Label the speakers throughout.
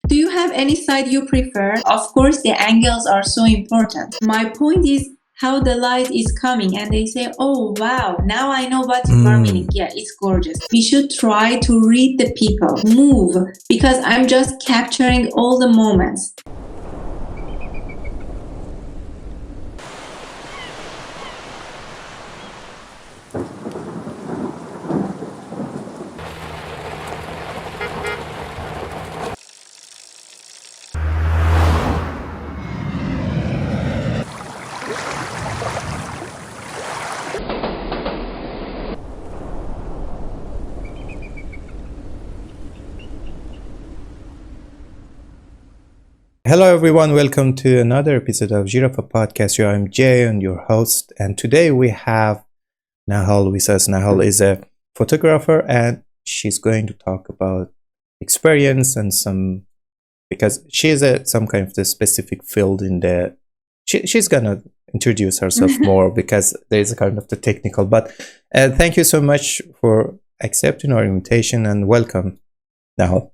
Speaker 1: Do you have any side you prefer? Of course, the angles are so important. My point is how the light is coming and they say, oh, wow, now I know what you are meaning. Yeah, it's gorgeous. We should try to read the people, move, because I'm just capturing all the moments.
Speaker 2: Hello everyone, welcome to another episode of Girafa podcast. Here I'm Jay and your host, and today we have Nahal with us. Nahal is a photographer and she's going to talk about experience and some, because she's some kind of the specific field in the, she's gonna introduce herself more because there's a kind of the technical, but thank you so much for accepting our invitation and welcome, Nahal.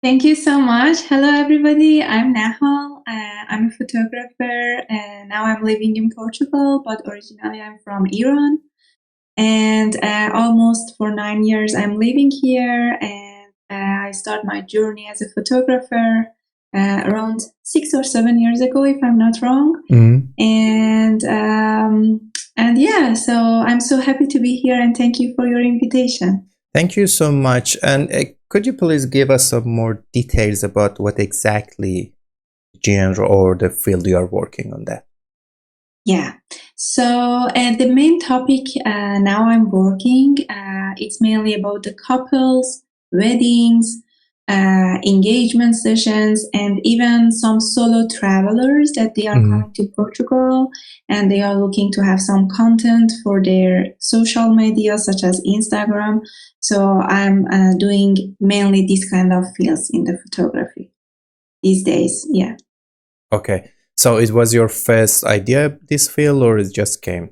Speaker 1: Thank you so much. Hello, everybody. I'm Nahal. I'm a photographer, and now I'm living in Portugal, but originally I'm from Iran. And almost for 9 years, I'm living here, and I started my journey as a photographer around 6 or 7 years ago, if I'm not wrong. And yeah, so I'm so happy to be here, and thank you for your invitation.
Speaker 2: Thank you so much. And could you please give us some more details about what exactly genre or the field you are working on that?
Speaker 1: Yeah. So the main topic now I'm working, it's mainly about the couples, weddings, engagement sessions, and even some solo travelers that they are coming to Portugal and they are looking to have some content for their social media such as Instagram. So I'm doing mainly this kind of fields in the photography these days. Yeah.
Speaker 2: Okay. So it was your first idea, this field, or it just came?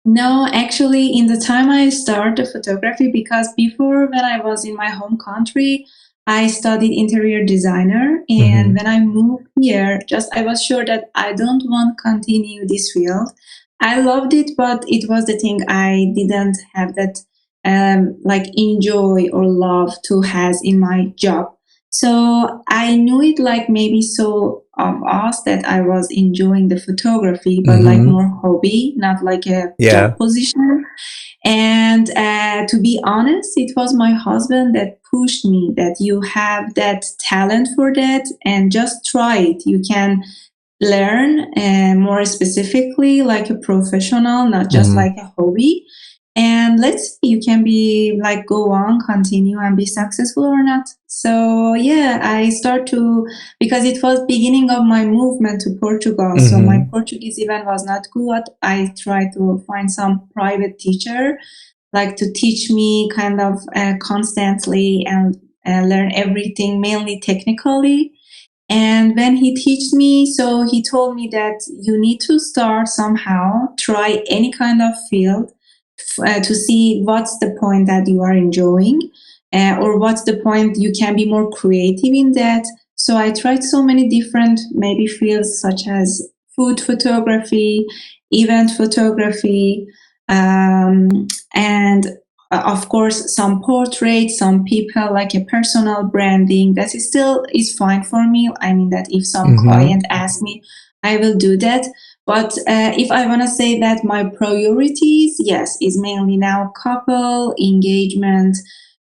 Speaker 1: No, actually, in the time I started photography, because before when I was in my home country, I studied interior designer. And when I moved here, I was sure that I don't want to continue this field. I loved it, but it was the thing I didn't have that like enjoy or love to has in my job. So I knew it like maybe so of us that I was enjoying the photography, but like more hobby, not like a job position. And to be honest, it was my husband that pushed me that you have that talent for that and just try it. You can learn more specifically like a professional, not just like a hobby. And let's see, you can be like go on, continue and be successful or not. So yeah, I start to, because it was beginning of my movement to Portugal. So my Portuguese even was not good. I tried to find some private teacher like to teach me kind of constantly and learn everything, mainly technically. And when he teach me, so he told me that you need to start somehow, try any kind of field to see what's the point that you are enjoying or what's the point you can be more creative in that. So I tried so many different maybe fields such as food photography, event photography, and of course some portraits, some people, like a personal branding. That is still is fine for me. I mean that if some client asks me, I will do that. But if I want to say that my priorities, yes, is mainly now couple, engagement.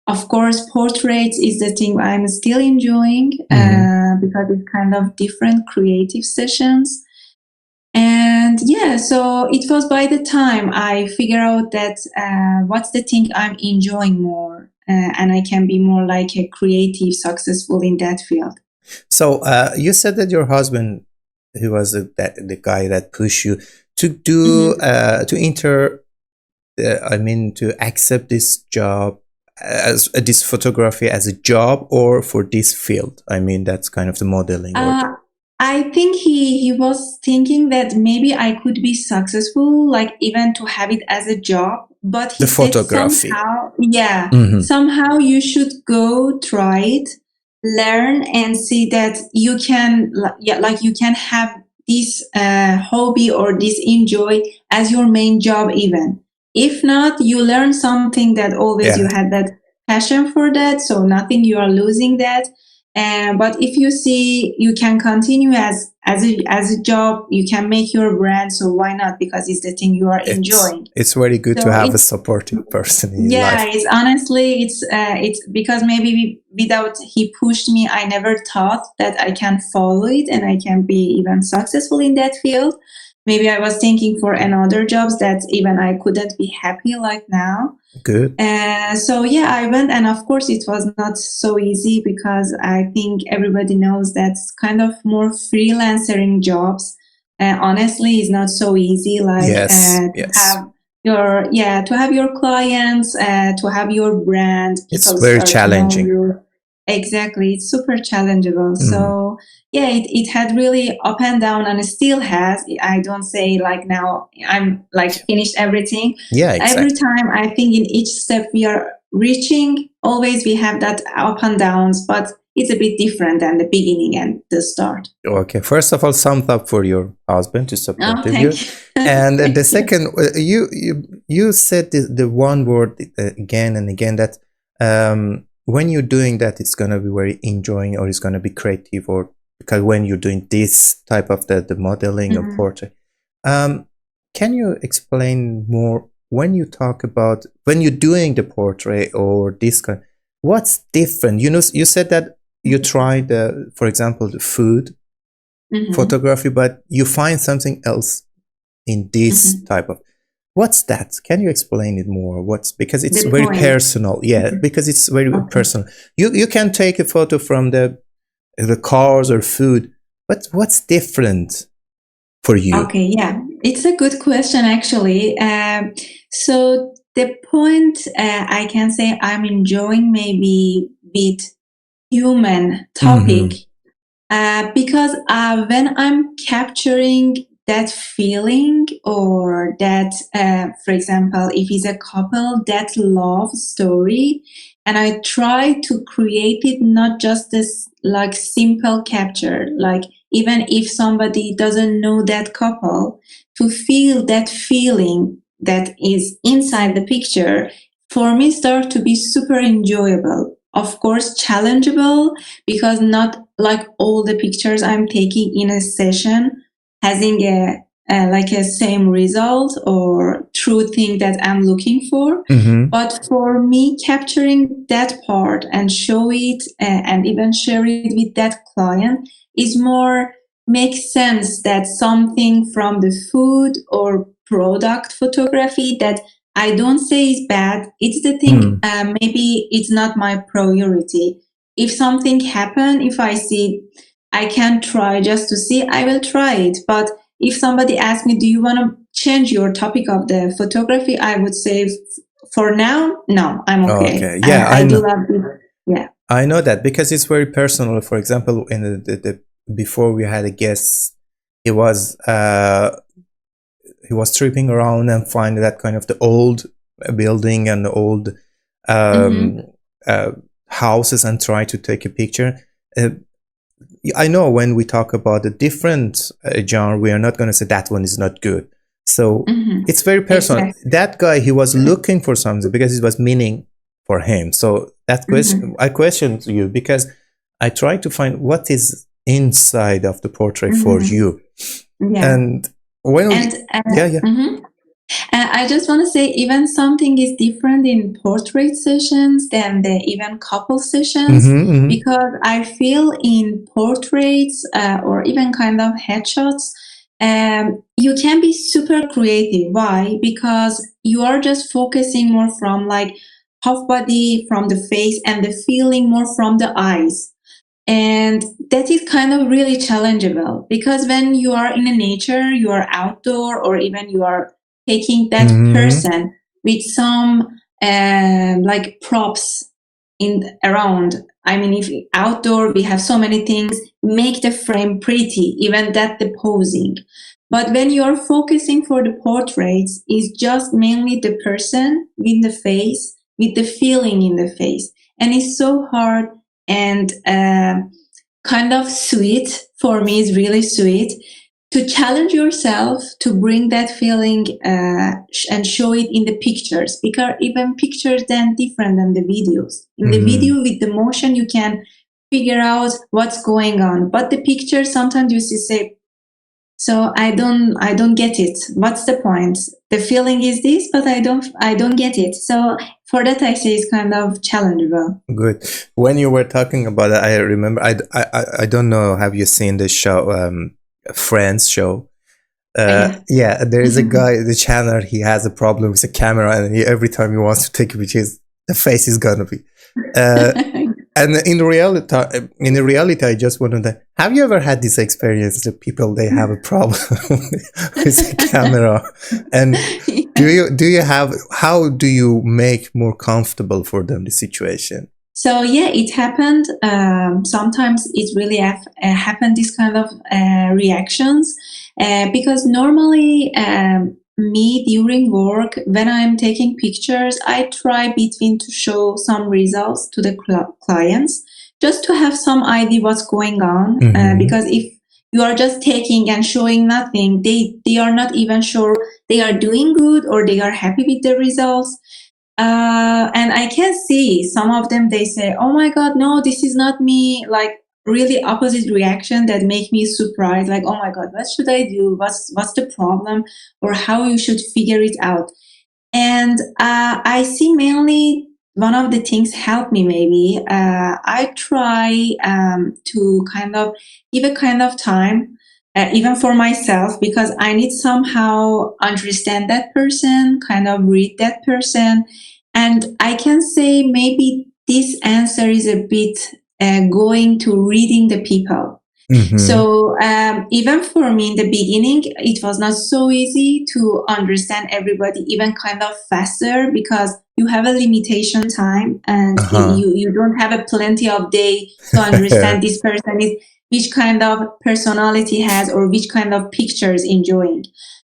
Speaker 1: Of course, portraits is the thing I'm still enjoying because it's kind of different creative sessions. And yeah, so it was by the time I figure out that what's the thing I'm enjoying more and I can be more like a creative, successful in that field.
Speaker 2: So you said that your husband, who was the guy that pushed you to do to enter to accept this job as this photography as a job or for this field. I mean, that's kind of the modeling.
Speaker 1: I think he was thinking that maybe I could be successful, like even to have it as a job. But he
Speaker 2: the
Speaker 1: said
Speaker 2: photography.
Speaker 1: somehow, somehow you should go try it. learn and see that you can, yeah, like you can have this hobby or this enjoy as your main job. Even if not, you learn something that always you
Speaker 2: Yeah,
Speaker 1: had that passion for that, so nothing, you are losing that. But if you see you can continue as a job, you can make your brand, so why not, because it's the thing you are
Speaker 2: it's
Speaker 1: enjoying.
Speaker 2: it's very good to
Speaker 1: So
Speaker 2: have a
Speaker 1: it's,
Speaker 2: supportive person in your
Speaker 1: yeah,
Speaker 2: life.
Speaker 1: it's honestly, it's because maybe without he pushed me, I never thought that I can follow it and I can be even successful in that field. Maybe I was thinking for another jobs that even I couldn't be happy like now.
Speaker 2: Good.
Speaker 1: So yeah, I went, and of course it was not so easy, because I think everybody knows that's kind of more freelancing jobs. Honestly, is not so easy. Like
Speaker 2: Yes,
Speaker 1: to
Speaker 2: yes.
Speaker 1: have to have your clients, to have your brand,
Speaker 2: It's
Speaker 1: people
Speaker 2: very
Speaker 1: start to know
Speaker 2: challenging.
Speaker 1: you. Exactly, it's super challengeable.
Speaker 2: Mhm.
Speaker 1: So yeah, it had really up and down, and it still has. I don't say like now I'm like finished everything.
Speaker 2: Yeah,
Speaker 1: Every
Speaker 2: exactly.
Speaker 1: time I think in each step we are reaching, always we have that up and downs, but it's a bit different than the beginning and the start.
Speaker 2: Okay. First of all, thumbs up for your husband to
Speaker 1: Oh,
Speaker 2: supportive
Speaker 1: thank
Speaker 2: you,
Speaker 1: you.
Speaker 2: and the
Speaker 1: Thank you.
Speaker 2: second, you said the one word again and again that when you're doing that, it's gonna be very enjoying, or it's gonna be creative, or because when you're doing this type of the modeling or
Speaker 1: Mhm.
Speaker 2: portrait, um, can you explain more when you talk about when you're doing the portrait or this kind? What's different? You know, you said that you tried, for example, the food
Speaker 1: Mhm.
Speaker 2: photography, but you find something else in this
Speaker 1: Mhm.
Speaker 2: type of. What's that? Can you explain it more? What's because it's
Speaker 1: The
Speaker 2: very
Speaker 1: point.
Speaker 2: personal. Yeah,
Speaker 1: Mhm.
Speaker 2: because it's very
Speaker 1: Okay.
Speaker 2: personal. You can take a photo from the cars or food, but what's different for you?
Speaker 1: Okay, yeah, it's a good question actually. So the point, I can say I'm enjoying maybe with human topic,
Speaker 2: Mm-hmm.
Speaker 1: because when I'm capturing that feeling, or that, for example, if it's a couple, that love story, and I try to create it not just this like simple capture, like even if somebody doesn't know that couple, to feel that feeling that is inside the picture, for me start to be super enjoyable. Of course, challengeable, because not like all the pictures I'm taking in a session having like a same result or true thing that I'm looking for.
Speaker 2: Mm-hmm.
Speaker 1: But for me, capturing that part and show it, and even share it with that client is more makes sense, that something from the food or product photography that I don't say is bad. It's the thing,
Speaker 2: Mm.
Speaker 1: maybe it's not my priority. If something happen, if I see I can try just to see, I will try it. But if somebody asks me, do you want to change your topic of the photography? I would say for now, no, I'm okay.
Speaker 2: Okay. Yeah,
Speaker 1: I
Speaker 2: I
Speaker 1: do
Speaker 2: know.
Speaker 1: love it. Yeah.
Speaker 2: I know that because it's very personal. For example, in the before we had a guest, he was uh he was tripping around and finding that kind of the old building and the old um,
Speaker 1: Mm-hmm.
Speaker 2: uh, houses and try to take a picture. Uh, I know when we talk about a different genre, we are not going to say that one is not good. So
Speaker 1: Mm-hmm.
Speaker 2: it's very personal.
Speaker 1: Exactly.
Speaker 2: That guy, he was looking for something because it was meaning for him. So that question,
Speaker 1: Mm-hmm.
Speaker 2: I questioned you because I try to find what is inside of the portrait for
Speaker 1: Mm-hmm.
Speaker 2: you.
Speaker 1: Yeah.
Speaker 2: And when
Speaker 1: And
Speaker 2: we, yeah, yeah.
Speaker 1: mhm. I just want to say, even something is different in portrait sessions than the even couple sessions,
Speaker 2: Mm-hmm, mm-hmm.
Speaker 1: because I feel in portraits, or even kind of headshots, you can be super creative. Why? Because you are just focusing more from like half body, from the face, and the feeling more from the eyes. And that is kind of really challengeable, because when you are in a nature, you are outdoor, or even you are taking that
Speaker 2: Mm-hmm.
Speaker 1: person with some like props in around. I mean, if outdoor, we have so many things make the frame pretty, even that the posing. But when you are focusing for the portraits, is just mainly the person with the face, with the feeling in the face, and it's so hard and kind of sweet. For me, is really sweet to challenge yourself to bring that feeling and show it in the pictures, because even pictures then different than the videos. In the video with the motion you can figure out what's going on, but the picture sometimes you see say, so I don't get it. What's the point? The feeling is this, but I don't get it. So for that, I say it's kind of challengeable.
Speaker 2: Good. When you were talking about it, I remember. I don't know. Have you seen the show, Friends show? Yeah, there is a guy, the Chandler. He has a problem with the camera, and every time he wants to take a picture, the face is gonna be. And in reality, I just wanted to. Have you ever had this experience that people they have a problem with the camera, and do you have? How do you make more comfortable for them the situation?
Speaker 1: So yeah, it happened. Sometimes it really happened. This kind of reactions, because normally me during work when I'm taking pictures, I try between to show some results to the clients, just to have some idea what's going on. Because if you are just taking and showing nothing, they are not even sure they are doing good or they are happy with the results. And I can see some of them, they say, oh my God, no, this is not me. Like really opposite reaction that make me surprised. Like, oh my God, what should I do? What's the problem, or how you should figure it out? And I see mainly one of the things help me maybe. I try to kind of give a kind of time, even for myself, because I need somehow understand that person, kind of read that person. And I can say maybe this answer is a bit going to reading the people. So even for me in the beginning, it was not so easy to understand everybody, even kind of faster, because you have a limitation time and you don't have a plenty of day to understand this person is which kind of personality has or which kind of pictures enjoying.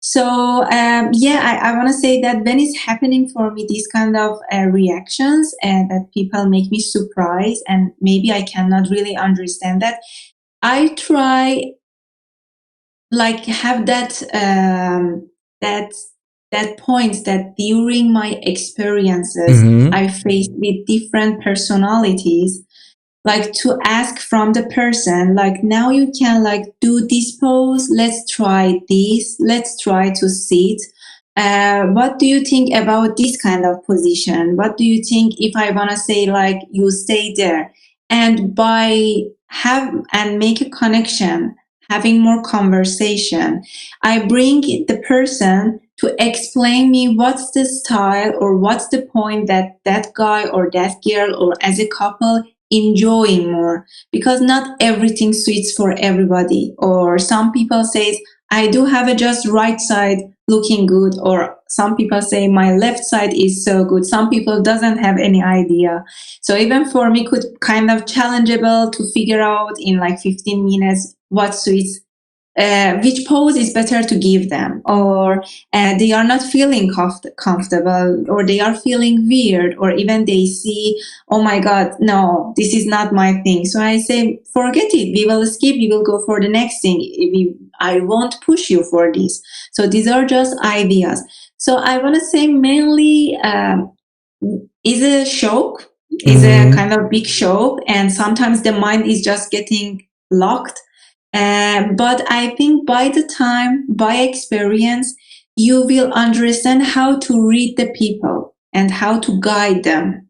Speaker 1: So yeah, I want to say that when it's happening for me, these kind of reactions and that people make me surprised and maybe I cannot really understand that, I try like have that that point that during my experiences I faced with different personalities, like to ask from the person, like now you can like do this pose, let's try this, let's try to sit. What do you think about this kind of position? What do you think if I want to say like you stay there? And by have and make a connection, having more conversation, I bring the person to explain me what's the style or what's the point that that guy or that girl or as a couple enjoying more, because not everything suits for everybody. Or some people say I do have a just right side looking good, or some people say my left side is so good. Some people doesn't have any idea. So even for me could kind of challengeable to figure out in like 15 minutes what suits, which pose is better to give them, or they are not feeling comfortable, or they are feeling weird, or even they see, oh my God, no, this is not my thing. So I say, forget it. We will skip. We will go for the next thing. I won't push you for this. So these are just ideas. So I want to say mainly is a shock, is a kind of big shock, and sometimes the mind is just getting locked. But I think by the time, by experience, you will understand how to read the people and how to guide them.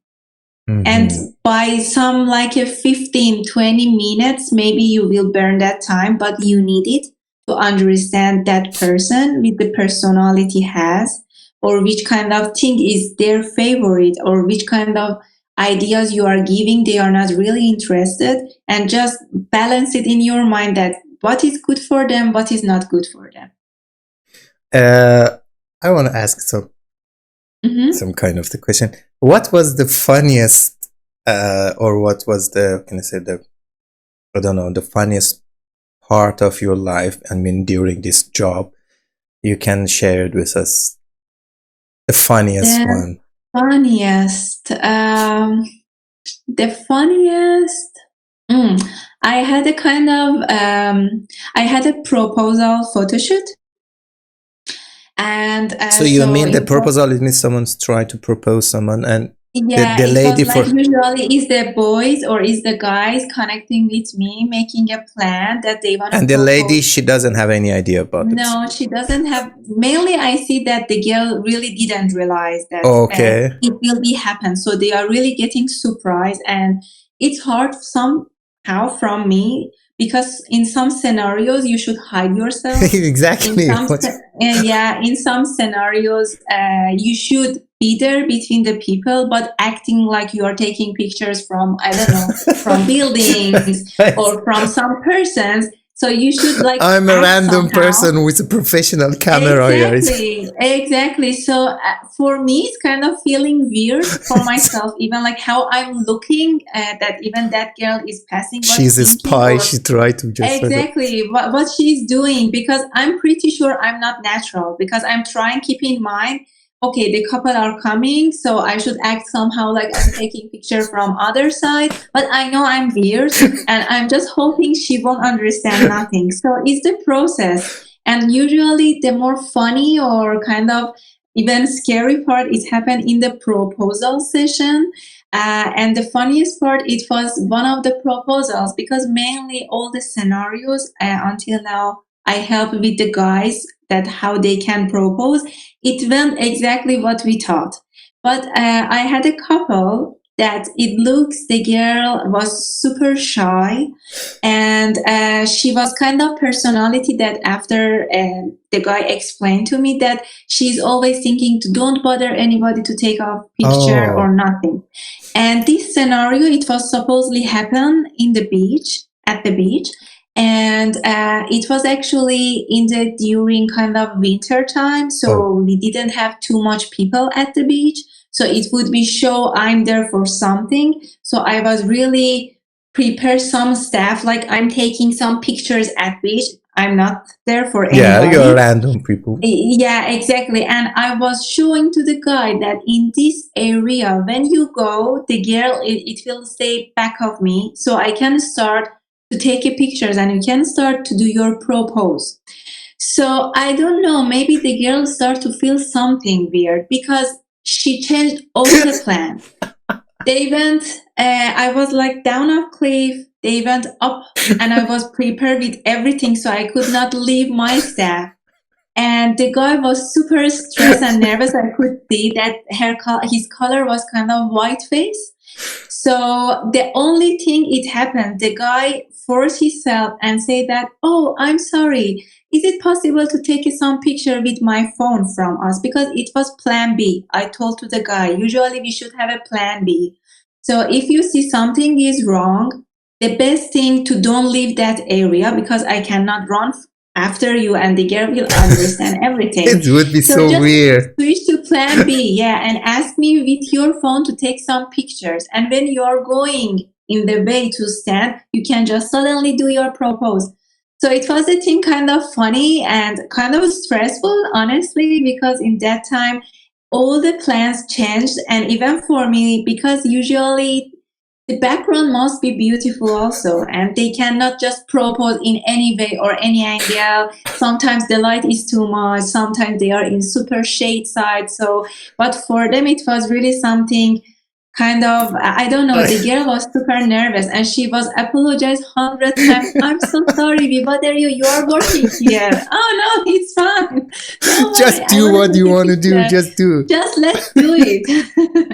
Speaker 1: And by some like a 15, 20 minutes, maybe you will burn that time, but you need it to understand that person with the personality has, or which kind of thing is their favorite, or which kind of ideas you are giving they are not really interested, and just balance it in your mind that what is good for them, what is not good for them.
Speaker 2: I want to ask some kind of the question. What was the funniest or what was the, can I say, the, I don't know, the funniest part of your life, I mean during this job? You can share it with us, the funniest one.
Speaker 1: Funniest. The funniest. Mm, I had a kind of I had a proposal photo shoot, and
Speaker 2: So you
Speaker 1: so
Speaker 2: mean the
Speaker 1: it was.
Speaker 2: proposal? It means someone's trying to propose someone, and
Speaker 1: Yeah,
Speaker 2: the
Speaker 1: it was
Speaker 2: lady
Speaker 1: like
Speaker 2: for
Speaker 1: usually is the boys or is the guys connecting with me, making a plan that they want to
Speaker 2: and the lady,
Speaker 1: propose.
Speaker 2: she doesn't have any idea about it.
Speaker 1: No, she doesn't have. Mainly, I see that the girl really didn't realize that
Speaker 2: Okay.
Speaker 1: it will be happen. So they are really getting surprised, and it's hard somehow from me because in some scenarios you should hide yourself. In
Speaker 2: Exactly.
Speaker 1: some, yeah, in some scenarios, you should be there between the people, but acting like you are taking pictures from, I don't know, from buildings or from some persons. So you should like
Speaker 2: I'm a
Speaker 1: act
Speaker 2: random
Speaker 1: somehow.
Speaker 2: person with a professional camera here.
Speaker 1: Exactly. So for me, it's kind of feeling weird for myself, even like how I'm looking that even that girl is passing, but
Speaker 2: She's a
Speaker 1: thinking
Speaker 2: spy.
Speaker 1: or
Speaker 2: She tried to just sort of.
Speaker 1: exactly what she's doing, because I'm pretty sure I'm not natural, because I'm trying keep in mind, okay, the couple are coming, so I should act somehow like I'm taking picture from other side, but I know I'm weird, and I'm just hoping she won't understand nothing. So it's the process. And usually the more funny or kind of even scary part is happen in the proposal session. And the funniest part, it was one of the proposals, because mainly all the scenarios until now I help with the guys that how they can propose. It went exactly what we thought. But I had a couple that it looks the girl was super shy, and she was kind of personality that after the guy explained to me that she's always thinking to don't bother anybody to take a picture or
Speaker 2: Oh,
Speaker 1: nothing. And this scenario, it was supposedly happen in the beach, at the beach. And it was actually in the during kind of winter time.
Speaker 2: oh,
Speaker 1: So we didn't have too much people at the beach. So it would be show I'm there for something. So I was really prepare some stuff, like I'm taking some pictures at beach. I'm not there for
Speaker 2: yeah, you're
Speaker 1: anybody.
Speaker 2: random people.
Speaker 1: Yeah, exactly. And I was showing to the guy that in this area, when you go, the girl, it will stay back of me. So I can start to take a pictures and you can start to do your propose. So I don't know, maybe the girl start to feel something weird because she changed all the plan. They went, I was like down a cliff. They went up and I was prepared with everything so I could not leave my staff. And the guy was super stressed and nervous. I could see that his color was kind of white face. So the only thing it happened, the guy forced himself and said that, "Oh, I'm sorry. Is it possible to take some picture with my phone from us?" Because it was plan B. I told to the guy, usually we should have a plan B. So if you see something is wrong, the best thing to don't leave that area, because I cannot run after you and the girl will understand everything.
Speaker 2: It would be
Speaker 1: So
Speaker 2: so
Speaker 1: just
Speaker 2: weird.
Speaker 1: switch to plan B, yeah, and ask me with your phone to take some pictures. And when you're going in the way to stand, you can just suddenly do your propose. So it was a thing kind of funny and kind of stressful, honestly, because in that time, all the plans changed. And even for me, because usually the background must be beautiful also, and they cannot just propose in any way or any angle. Sometimes the light is too much, sometimes they are in super shade side. So, but for them, it was really something kind of, I don't know, the girl was super nervous and she was apologized 100 times. I'm so sorry, we bother you. You are working here. Oh no, it's fine. Don't worry,
Speaker 2: Just
Speaker 1: I
Speaker 2: do
Speaker 1: want
Speaker 2: what
Speaker 1: to
Speaker 2: you
Speaker 1: take a
Speaker 2: want to do.
Speaker 1: picture.
Speaker 2: Just do.
Speaker 1: Just let's do it.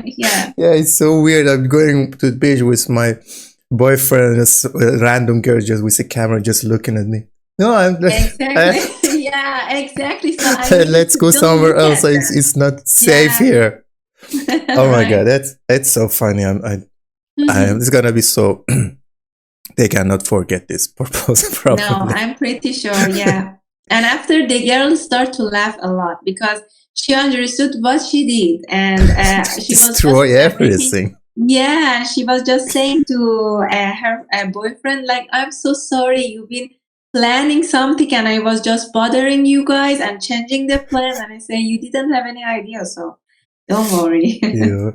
Speaker 1: Yeah.
Speaker 2: Yeah, it's so weird. I'm going to the beach with my boyfriend, a random girl just with a camera just looking at me. No, I'm
Speaker 1: Exactly. Yeah, exactly. So I mean,
Speaker 2: let's go
Speaker 1: don't
Speaker 2: somewhere
Speaker 1: look
Speaker 2: else.
Speaker 1: at
Speaker 2: It's not safe
Speaker 1: them.
Speaker 2: here.
Speaker 1: Yeah.
Speaker 2: Oh my god,
Speaker 1: Right.
Speaker 2: that's so funny. It's gonna be so. They cannot forget this proposal
Speaker 1: No,
Speaker 2: probably.
Speaker 1: I'm pretty sure. Yeah. And after the girl start to laugh a lot because she understood what she did, and she was just
Speaker 2: Destroy
Speaker 1: making.
Speaker 2: everything.
Speaker 1: Yeah, she was just saying to her boyfriend, like, "I'm so sorry. You've been planning something, and I was just bothering you guys and changing the plan." And I say, "You didn't have any idea, so don't worry."
Speaker 2: Yeah.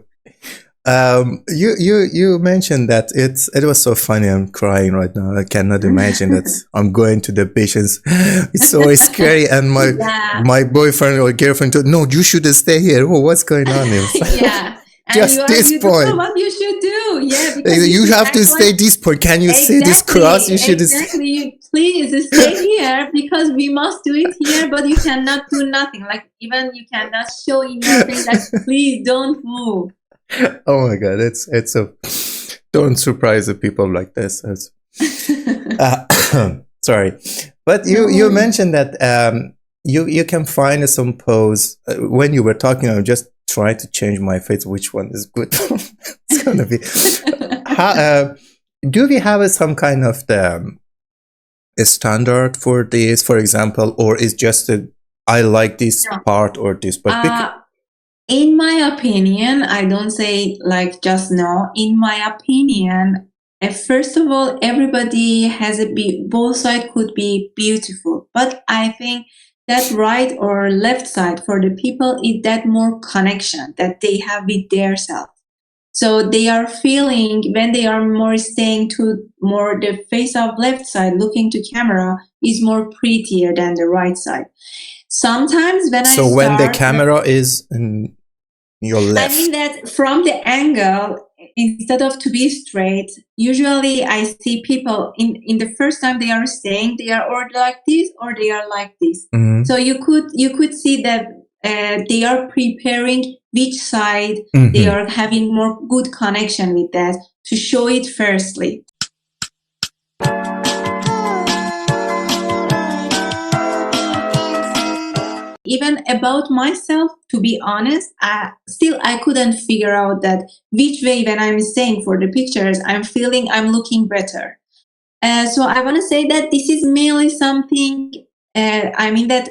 Speaker 2: You mentioned that it was so funny. I'm crying right now. I cannot imagine that I'm going to the beach and it's so scary. And
Speaker 1: Yeah.
Speaker 2: my boyfriend or girlfriend told, no, you should stay here. Oh, what's going on? It was
Speaker 1: Yeah. And
Speaker 2: just
Speaker 1: you are
Speaker 2: this
Speaker 1: beautiful,
Speaker 2: point.
Speaker 1: what you should do. Yeah, because
Speaker 2: You
Speaker 1: should
Speaker 2: have to
Speaker 1: act
Speaker 2: stay
Speaker 1: like
Speaker 2: this point. Can you see this cross? You should
Speaker 1: exactly. Please stay here because we must do it here, but you cannot do nothing. Like even you cannot show in your face that please don't move.
Speaker 2: Oh my god, it's a don't surprise the people like this. Sorry, but you mentioned that you can find some pose when you were talking. I'm just trying to change my face. Which one is good? It's gonna be. Do we have some kind of a standard for this, for example, or is just I like this part or this, but
Speaker 1: in my opinion, I don't say like just no. In my opinion, first of all, everybody has both sides could be beautiful, but I think that right or left side for the people is that more connection that they have with their self. So they are feeling when they are more staying to more the face of left side looking to camera is more prettier than the right side. Sometimes
Speaker 2: when the camera is in your left,
Speaker 1: I mean that from the angle, instead of to be straight, usually I see people in the first time they are staying, they are or like this or they are like this.
Speaker 2: Mm-hmm.
Speaker 1: So you could see that they are preparing which side
Speaker 2: Mm-hmm.
Speaker 1: they are having more good connection with that to show it firstly. Even about myself, to be honest, I couldn't figure out that which way when I'm staying for the pictures, I'm feeling I'm looking better. So I want to say that this is mainly something, I mean that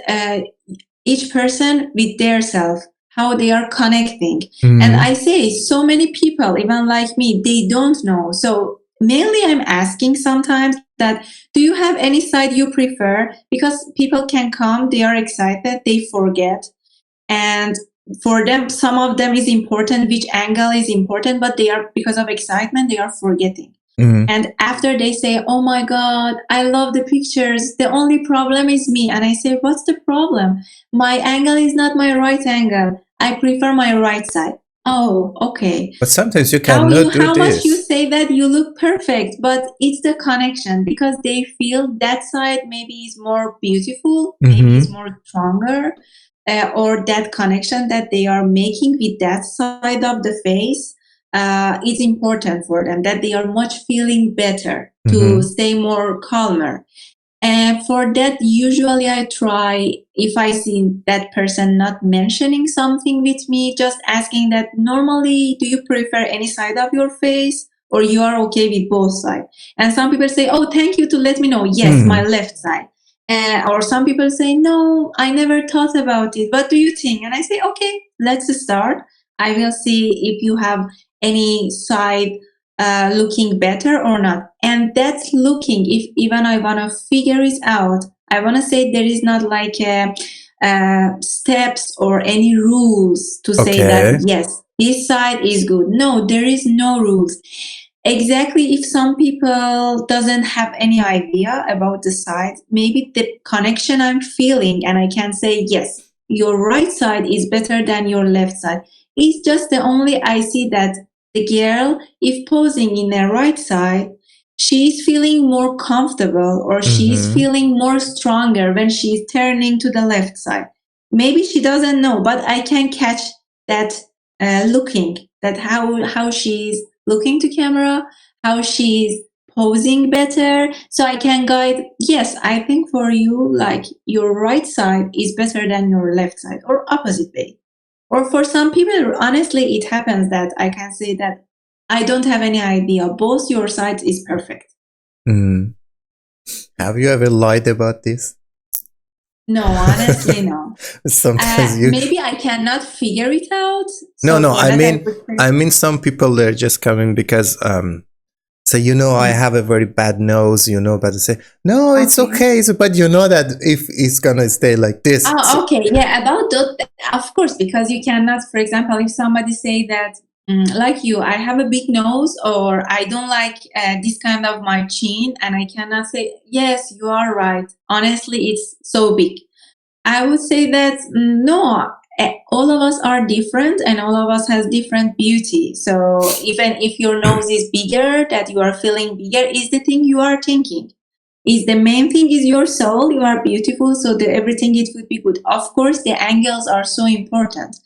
Speaker 1: each person with their self, how they are connecting.
Speaker 2: Mm-hmm.
Speaker 1: And I say so many people, even like me, they don't know. So mainly I'm asking sometimes that do you have any side you prefer? Because people can come, they are excited, they forget. And for them, some of them is important, which angle is important, but they are, because of excitement, they are forgetting. Mm-hmm. And after they say, oh my God, I love the pictures. The only problem is me. And I say, what's the problem? My angle is not my right angle. I prefer my right side. Oh, okay.
Speaker 2: But sometimes you cannot do this.
Speaker 1: How much you say that you look perfect, but it's the connection because they feel that side maybe is more beautiful, mm-hmm. maybe it's more stronger, or that connection that they are making with that side of the face is important for them, that they are much feeling better to mm-hmm. stay more calmer. And for that, usually I try, if I see that person not mentioning something with me, just asking that normally, do you prefer any side of your face or you are okay with both sides? And some people say, oh, thank you to let me know. Yes, my left side. Or some people say, no, I never thought about it. What do you think? And I say, okay, let's start. I will see if you have any side looking better or not. And that's looking, if even I want to figure it out, I want to say there is not like steps or any rules to say that, yes, this side is good. No, there is no rules. Exactly, if some people doesn't have any idea about the side, maybe the connection I'm feeling and I can say, yes, your right side is better than your left side. It's just the only I see that the girl, if posing in the right side, she's feeling more comfortable or she's feeling more stronger when she's turning to the left side. Maybe she doesn't know, but I can catch that looking, that how she's looking to camera, how she's posing better. So I can guide, yes, I think for you, like your right side is better than your left side or opposite way. Or for some people, honestly, it happens that I can say that I don't have any idea. Both your sides is perfect.
Speaker 2: Mm. Have you ever lied about this?
Speaker 1: No, honestly, no.
Speaker 2: Sometimes
Speaker 1: maybe I cannot figure it out.
Speaker 2: So no. I mean, some people they're just coming because say, you know, I have a very bad nose, you know, but they say, no, it's okay. But you know that if it's going to stay like this.
Speaker 1: Oh, okay. Yeah, about that, of course, because you cannot, for example, if somebody say that like you, I have a big nose, or I don't like this kind of my chin, and I cannot say, yes, you are right. Honestly, it's so big. I would say that no, all of us are different, and all of us has different beauty. So even if your nose is bigger, that you are feeling bigger, is the thing you are thinking. Is the main thing is your soul. You are beautiful, so everything it would be good. Of course, the angles are so important.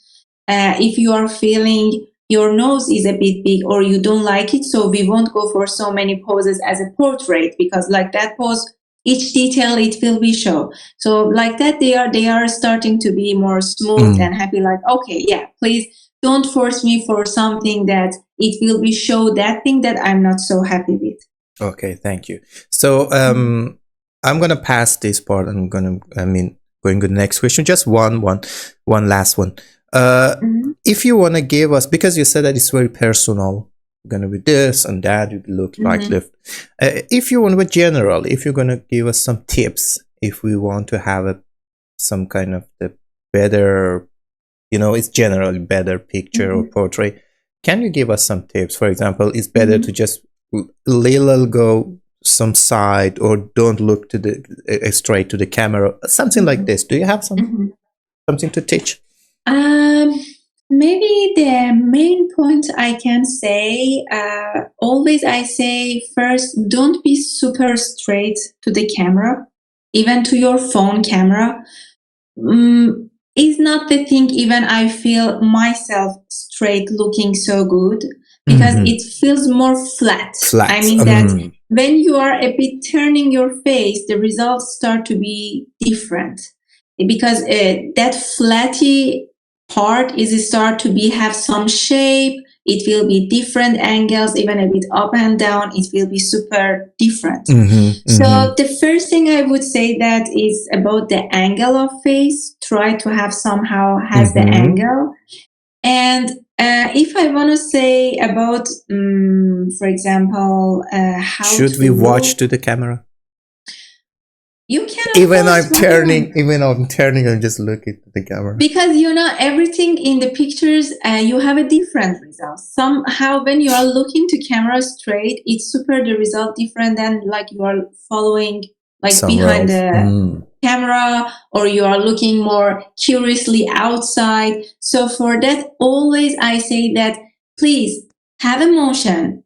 Speaker 1: If you are feeling your nose is a bit big or you don't like it, so we won't go for so many poses as a portrait, because like that pose, each detail it will be show. So like that, they are starting to be more smooth and happy, like, okay, yeah, please don't force me for something that it will be show that thing that I'm not so happy with.
Speaker 2: Okay, thank you. So I'm gonna pass this part. Going to the next question. Just one last one. If you want to give us, because you said that it's very personal, gonna be this and that, you look like lift. If you want to be general, if you're gonna give us some tips, if we want to have some kind of the better, it's generally better picture or portrait, can you give us some tips? For example, it's better to just little go some side, or don't look to the straight to the camera, something like this. Do you have something to teach?
Speaker 1: Maybe the main point I can say, always I say, first, don't be super straight to the camera, even to your phone camera. Is not the thing even I feel myself straight looking so good, because it feels more flat. I mean that when you are a bit turning your face, the results start to be different, because that flatty part is start to be have some shape. It will be different angles, even a bit up and down. It will be super different. So the first thing I would say that is about the angle of face. Try to have somehow has the angle. And if I want to say about, for example, how
Speaker 2: should we watch to the camera?
Speaker 1: You can
Speaker 2: even I'm turning and just look at the camera,
Speaker 1: because everything in the pictures you have a different result. Somehow when you are looking to camera straight, it's super the result different than like you are following like somewhere behind the camera, or you are looking more curiously outside. So for that, always I say that please have a motion,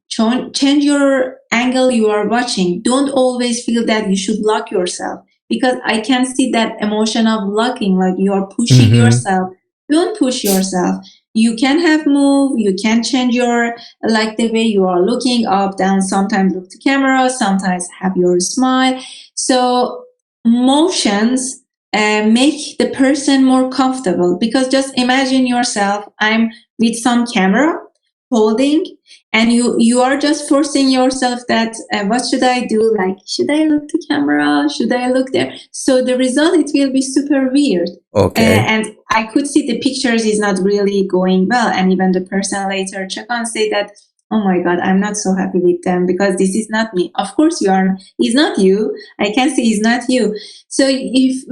Speaker 1: change your angle you are watching. Don't always feel that you should lock yourself, because I can see that emotion of locking, like you are pushing yourself. Don't push yourself. You can have move, you can change your, like the way you are looking up, down, sometimes look to camera, sometimes have your smile. So motions make the person more comfortable, because just imagine yourself, I'm with some camera holding, and you are just forcing yourself that what should I do, like should I look to camera, should I look there? So the result, it will be super weird. And I could see the pictures is not really going well, and even the person later check on say that, oh my god, I'm not so happy with them because this is not me. Of course it's not you. I can see it's not you. So if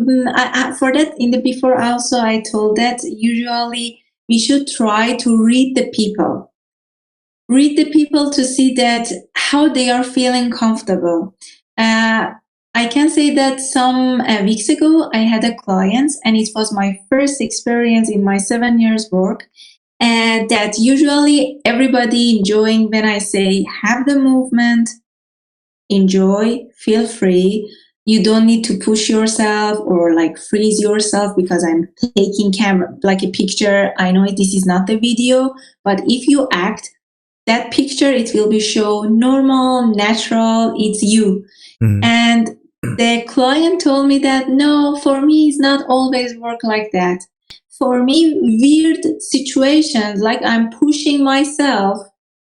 Speaker 1: for that, in the before also I told that usually we should try to read the people to see that how they are feeling comfortable. I can say that some weeks ago, I had a client, and it was my first experience in my 7 years work. And that usually everybody enjoying when I say have the movement, enjoy, feel free. You don't need to push yourself or like freeze yourself because I'm taking camera like a picture. I know this is not the video, but if you act, that picture, it will be show normal, natural, it's you. And the client told me that, no, for me, it's not always work like that. For me, weird situations, like I'm pushing myself,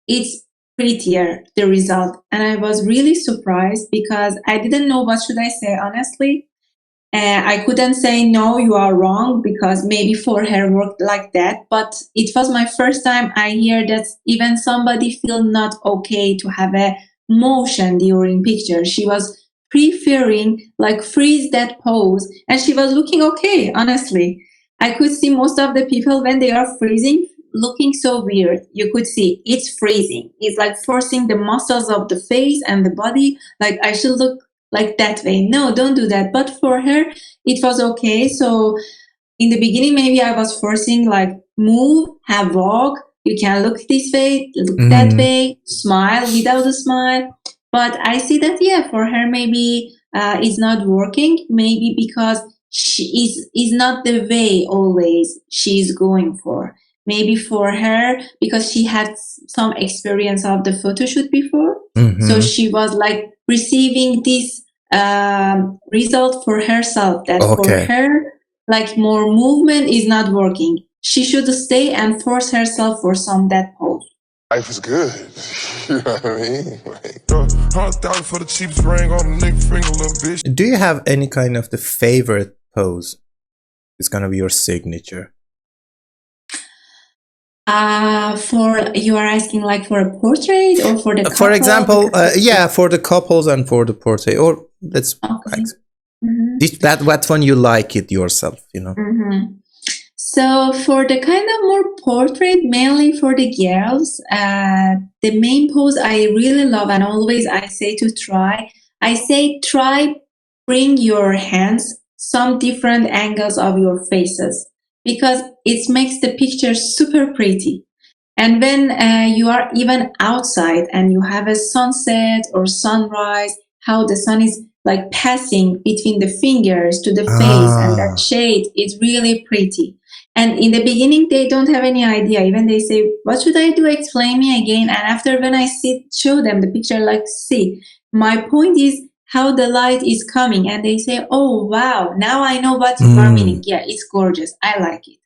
Speaker 1: it's prettier, the result. And I was really surprised because I didn't know what should I say, honestly. I couldn't say, no, you are wrong, because maybe for her worked like that. But it was my first time I hear that even somebody feel not okay to have a motion during picture. She was preferring like freeze that pose, and she was looking okay, honestly. I could see most of the people when they are freezing, looking so weird. You could see it's freezing. It's like forcing the muscles of the face and the body. Like I should look like that way. No, don't do that. But for her, it was okay. So in the beginning, maybe I was forcing like move, have walk. You can look this way, look that way, smile without a smile. But I see that, yeah, for her, maybe it's not working. Maybe because she is not the way always she's going for. Maybe for her, because she had some experience of the photo shoot before. So she was like receiving this result for herself that for
Speaker 2: Okay.
Speaker 1: her, like more movement is not working. She should stay and force herself for some that pose.
Speaker 3: Life is good. You know what I mean? Like, $100,000 for the cheapest ring on the nigga finger, little bitch.
Speaker 2: Do you have any kind of the favorite pose? It's gonna be your signature.
Speaker 1: For you are asking like for a portrait or for the couple?
Speaker 2: For example, yeah, for the couples and for the portrait, or that's
Speaker 1: Okay.
Speaker 2: that one you like it yourself, you know.
Speaker 1: So for the kind of more portrait, mainly for the girls, the main pose I really love and always I say to try. I say try bring your hands some different angles of your faces because it makes the picture super pretty. And when you are even outside and you have a sunset or sunrise, how the sun is like passing between the fingers to the face and that shade is really pretty. And in the beginning, they don't have any idea. Even they say, what should I do? Explain me again. And after when I show them the picture, like, see, my point is how the light is coming. And they say, oh, wow, now I know what you are meaning. Yeah, it's gorgeous. I like it.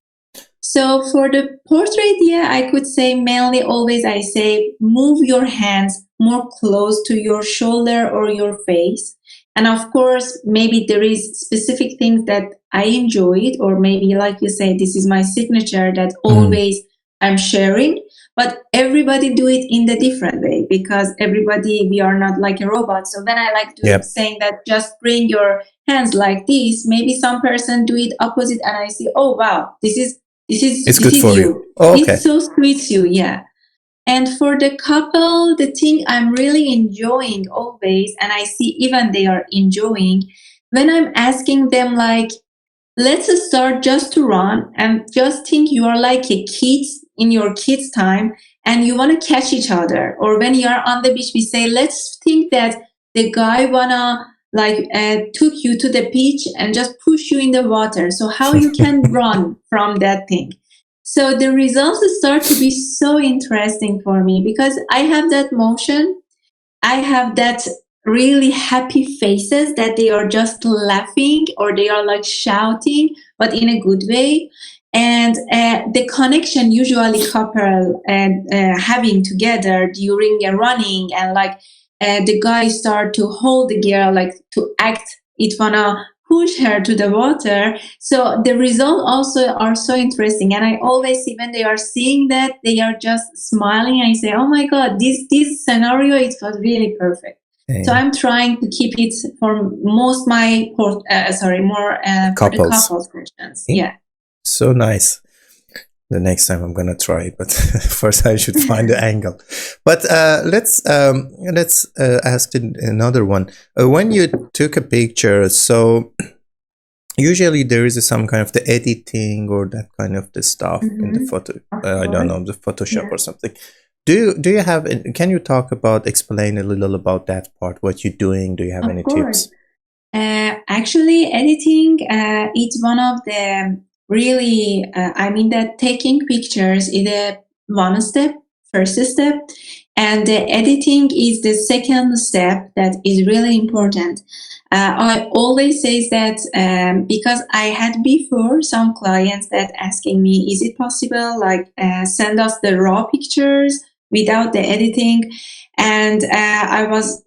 Speaker 1: So for the portrait, yeah, I could say mainly always I say move your hands more close to your shoulder or your face. And of course, maybe there is specific things that I enjoyed, or maybe like you say, this is my signature that always I'm sharing. But everybody do it in the different way because everybody, we are not like a robot. So when I like saying that just bring your hands like this, maybe some person do it opposite and I see, oh wow, this is
Speaker 2: good for you. Oh, okay.
Speaker 1: It so suits you, yeah. And for the couple, the thing I'm really enjoying always, and I see even they are enjoying, when I'm asking them like, let's start just to run and just think you are like a kid in your kids' time and you want to catch each other. Or when you are on the beach, we say, let's think that the guy wanna like took you to the beach and just push you in the water. So how you can run from that thing? So the results start to be so interesting for me because I have that motion. I have that really happy faces that they are just laughing or they are like shouting, but in a good way. And the connection usually couple having together during a running and like the guy start to hold the girl like to act it wanna push her to the water. So the results also are so interesting. And I always see when they are seeing that, they are just smiling. I say, oh my God, this scenario, it was really perfect. Yeah. So I'm trying to keep it for most my, for the couples versions. Yeah.
Speaker 2: So nice. The next time I'm gonna try, but first I should find the angle. But let's ask another one. When you took a picture, so usually there is some kind of the editing or that kind of the stuff in the photo. I don't know, the Photoshop or something. Do you have? Can you talk about explain a little about that part? What you're doing? Do you have any tips?
Speaker 1: Actually, editing it's one of the really, I mean that taking pictures is the first step, and the editing is the second step that is really important. I always say that because I had before some clients that asking me, is it possible like send us the raw pictures without the editing? And I was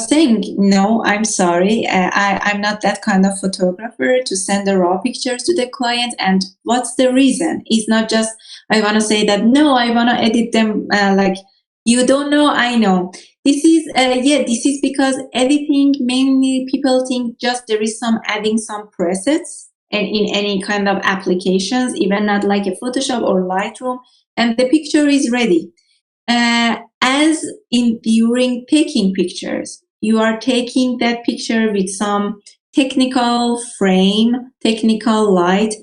Speaker 1: saying, no, I'm sorry. I'm not that kind of photographer to send the raw pictures to the client. And what's the reason? It's not just, I want to say that, no, I want to edit them like, you don't know, I know. This is, this is because editing, mainly people think just there is some adding some presets and in any kind of applications, even not like a Photoshop or Lightroom, and the picture is ready. As in during taking pictures, you are taking that picture with some technical frame, technical light.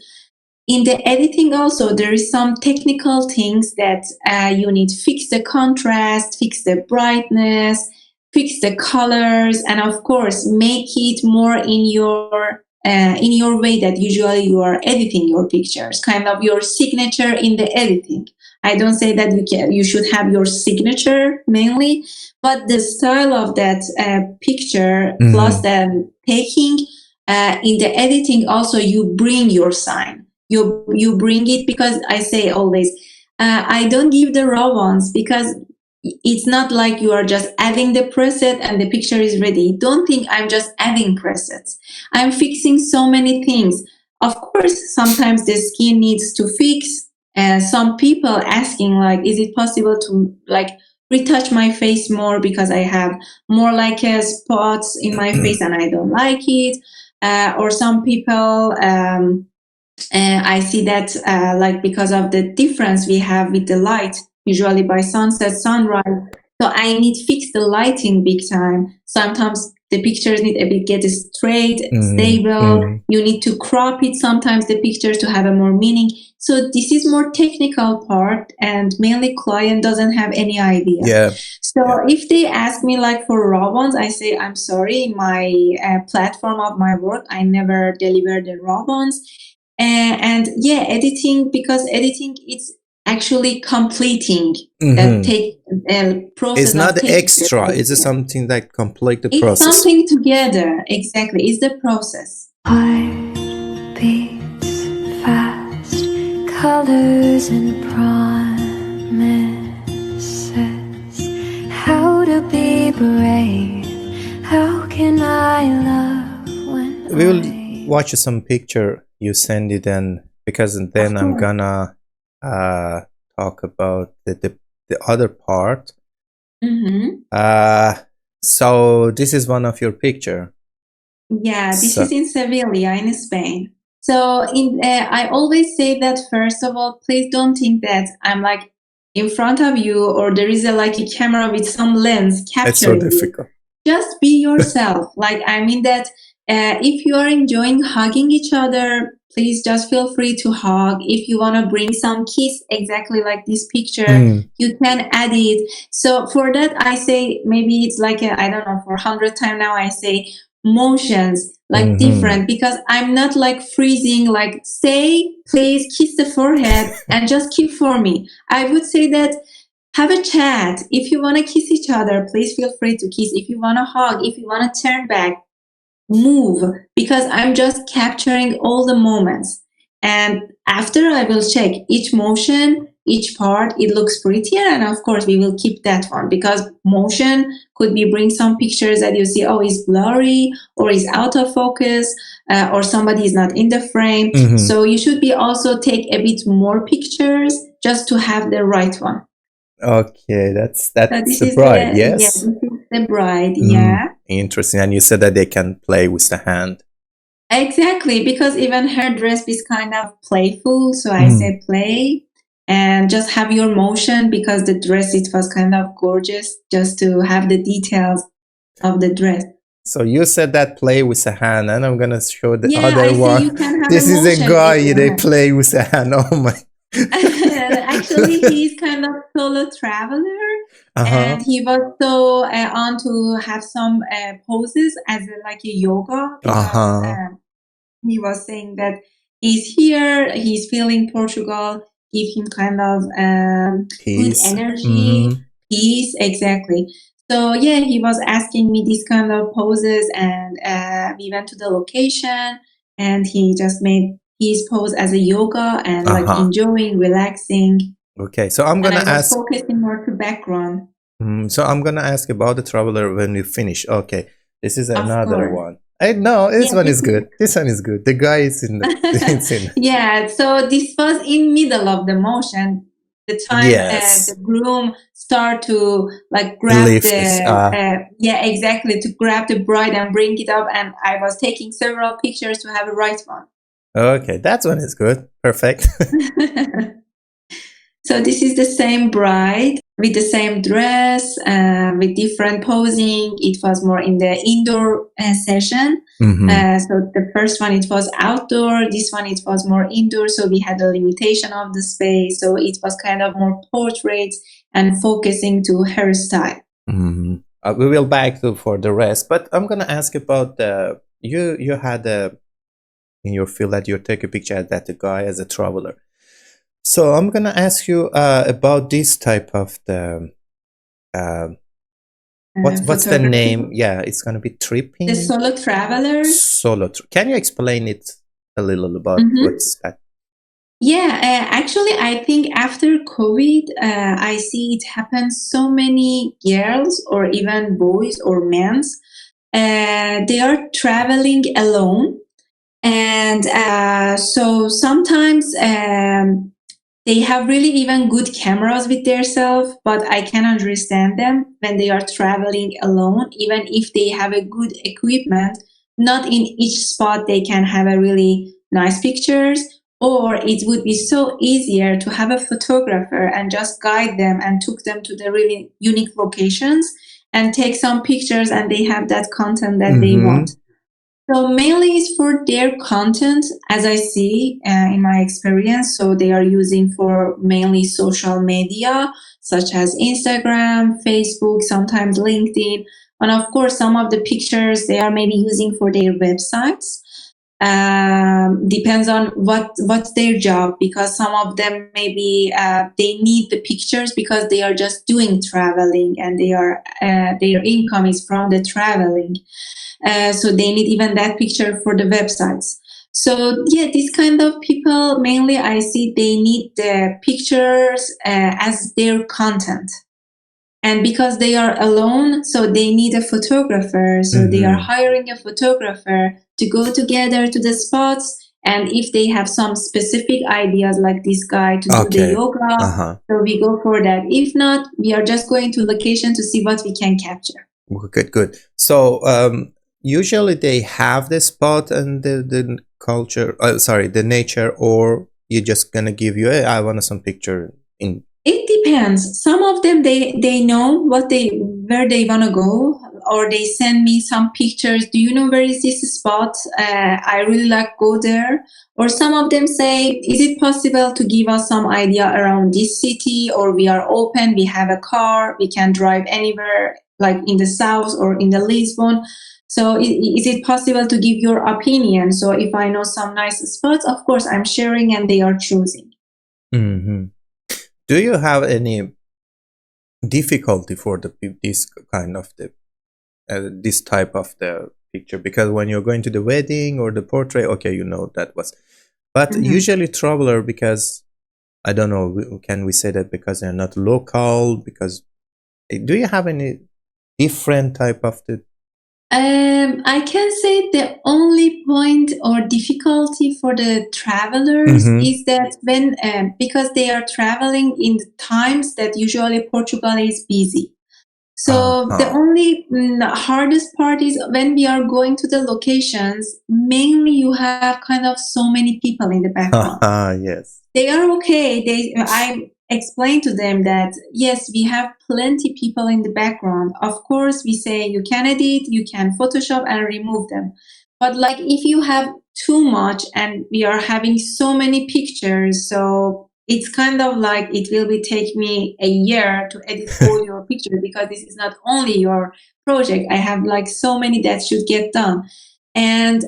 Speaker 1: In the editing also, there is some technical things that you need to fix the contrast, fix the brightness, fix the colors, and of course make it more in your way that usually you are editing your pictures, kind of your signature in the editing. I don't say that you should have your signature mainly, but the style of that picture plus the taking in the editing also, you bring your sign. You bring it, because I say always, I don't give the raw ones, because it's not like you are just adding the preset and the picture is ready. Don't think I'm just adding presets. I'm fixing so many things. Of course, sometimes the skin needs to fix. Some people asking like, is it possible to like retouch my face more because I have more like spots in my face and I don't like it. Or some people, I see that like because of the difference we have with the light, usually by sunset, sunrise. So I need to fix the lighting big time. Sometimes the pictures need a bit get straight, stable. You need to crop it sometimes the pictures to have a more meaning. So this is more technical part, and mainly client doesn't have any idea.
Speaker 2: Yeah.
Speaker 1: So if they ask me like for raw ones, I say, I'm sorry, in my platform of my work, I never deliver the raw ones. And yeah, editing, because editing it's actually completing that take process.
Speaker 2: It's not
Speaker 1: of
Speaker 2: extra. It's something that complete the
Speaker 1: it's
Speaker 2: process.
Speaker 1: something together. Exactly, it's the process.
Speaker 4: Heart beats fast, colors and promises. How to be brave? How can I love when
Speaker 2: we will watch some picture you send it, and because then I'm gonna talk about the other part. So this is one of your picture.
Speaker 1: Yeah, this is in Sevilla in Spain. So I always say that, first of all, please don't think that I'm like in front of you or there is like a camera with some lens capturing.
Speaker 2: It's so difficult.
Speaker 1: Just be yourself. Like, I mean that if you are enjoying hugging each other, please just feel free to hug. If you want to bring some kiss, exactly like this picture, you can add it. So for that, I say maybe it's like I don't know, for 100 times now I say motions like different, because I'm not like freezing, like say, please kiss the forehead and just keep for me. I would say that have a chat. If you want to kiss each other, please feel free to kiss. If you want to hug, if you want to turn back, move, because I'm just capturing all the moments. And after I will check each motion, each part, it looks prettier. And of course, we will keep that one, because motion could be bring some pictures that you see, oh, it's blurry or is out of focus or somebody is not in the frame. So you should be also take a bit more pictures just to have the right one.
Speaker 2: Okay, that's the bride, yes?
Speaker 1: Yes, the bride, yeah.
Speaker 2: Interesting. And you said that they can play with the hand.
Speaker 1: Exactly, because even her dress is kind of playful. So I say play and just have your motion, because the dress, it was kind of gorgeous just to have the details of the dress.
Speaker 2: So you said that play with the hand, and I'm going to show the other
Speaker 1: I
Speaker 2: one.
Speaker 1: You can have
Speaker 2: this is a guy, they
Speaker 1: hand.
Speaker 2: play with the hand. Oh my.
Speaker 1: Actually, he's kind of solo traveler, and he was so on to have some poses as like a yoga, because he was saying that he's here, he's feeling Portugal, give him kind of good energy, peace, exactly. So yeah, he was asking me these kind of poses, and we went to the location, and he just made his pose as a yoga and like enjoying, relaxing.
Speaker 2: Okay, so I'm gonna ask.
Speaker 1: Focusing more to background.
Speaker 2: So I'm gonna ask about the traveler when we finish. Okay, this is another one. No, this one is good. This one is good. The guy is in the.
Speaker 1: Yeah, so this was in middle of the motion. The time the groom start to like grab exactly, to grab the bride and bring it up, and I was taking several pictures to have a right one.
Speaker 2: Okay, that one is good. Perfect.
Speaker 1: So this is the same bride with the same dress, with different posing. It was more in the indoor session. So the first one, it was outdoor. This one, it was more indoor. So we had a limitation of the space. So it was kind of more portraits and focusing to hairstyle.
Speaker 2: We will back to for the rest, but I'm gonna ask about the you had in your field that you take a picture at that guy as a traveler. So I'm gonna ask you about this type of the what's the name? Yeah, it's gonna be tripping.
Speaker 1: The solo travelers.
Speaker 2: Can you explain it a little about what's that?
Speaker 1: Yeah, actually, I think after COVID, I see it happen. So many girls or even boys or men, they are traveling alone. And so sometimes they have really even good cameras with themselves, but I can understand them when they are traveling alone, even if they have a good equipment, not in each spot they can have a really nice pictures, or it would be so easier to have a photographer and just guide them and took them to the really unique locations and take some pictures and they have that content that they want. So mainly it's for their content, as I see in my experience. So they are using for mainly social media, such as Instagram, Facebook, sometimes LinkedIn. And of course, some of the pictures they are maybe using for their websites. Depends on what's their job, because some of them maybe they need the pictures because they are just doing traveling and they are their income is from the traveling. So they need even that picture for the websites. So yeah, this kind of people mainly I see they need the pictures as their content. And because they are alone, so they need a photographer. So they are hiring a photographer to go together to the spots. And if they have some specific ideas like this guy to do the yoga, so we go for that. If not, we are just going to location to see what we can capture.
Speaker 2: Good. So usually they have the spot and the culture, the nature, or you're just gonna give you, hey, I want some picture in.
Speaker 1: It depends. Some of them they know where they want to go, or they send me some pictures. Do you know where is this spot? I really like go there. Or some of them say, is it possible to give us some idea around this city? Or we are open, we have a car, we can drive anywhere, like in the south or in the Lisbon. So is it possible to give your opinion? So if I know some nice spots, of course I'm sharing and they are choosing.
Speaker 2: Do you have any difficulty for this kind of this type of the picture? Because when you're going to the wedding or the portrait, okay, you know that was, but usually traveler, because I don't know, can we say that because they're not local? Because do you have any different type of the?
Speaker 1: I can say the only point or difficulty for the travelers is that when because they are traveling in the times that usually Portugal is busy. So the only hardest part is when we are going to the locations, mainly you have kind of so many people in the background.
Speaker 2: Yes.
Speaker 1: They are okay. I explain to them that, yes, we have plenty people in the background. Of course, we say you can edit, you can Photoshop and remove them. But like if you have too much and we are having so many pictures, so it's kind of like it will be take me a year to edit all your pictures, because this is not only your project. I have like so many that should get done. And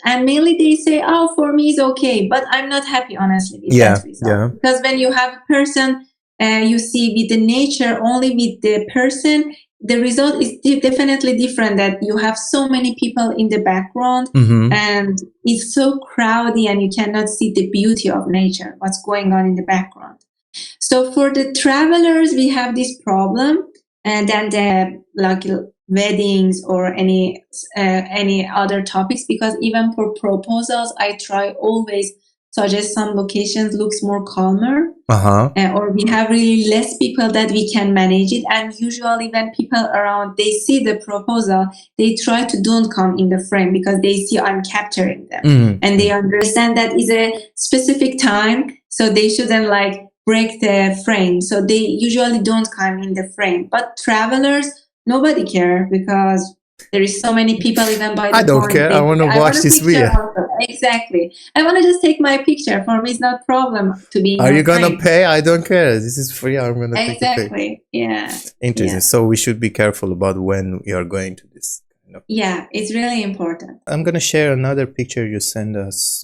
Speaker 1: mainly they say, oh, for me it's okay, but I'm not happy honestly with that result. Because when you have a person, you see with the nature, only with the person, the result is definitely different. That you have so many people in the background and it's so crowded and you cannot see the beauty of nature, what's going on in the background. So for the travelers, we have this problem, and then the like weddings or any other topics, because even for proposals, I try always suggest some locations looks more calmer.
Speaker 2: Uh-huh.
Speaker 1: Or we have really less people that we can manage it. And usually when people around, they see the proposal, they try to don't come in the frame because they see I'm capturing them. And they understand that is a specific time, so they shouldn't like break the frame. So they usually don't come in the frame. But travelers, nobody care because there is so many people even by the
Speaker 2: I don't
Speaker 1: phone.
Speaker 2: care. I want to watch this video.
Speaker 1: Exactly. I want to just take my picture. For me, it's not a problem to be in
Speaker 2: Are
Speaker 1: your
Speaker 2: you gonna
Speaker 1: frame.
Speaker 2: pay? I don't care. This is free. I'm gonna take a pay.
Speaker 1: Exactly. Yeah.
Speaker 2: Interesting.
Speaker 1: Yeah.
Speaker 2: So we should be careful about when we are going to this.
Speaker 1: Yeah, it's really important.
Speaker 2: I'm gonna share another picture you send us.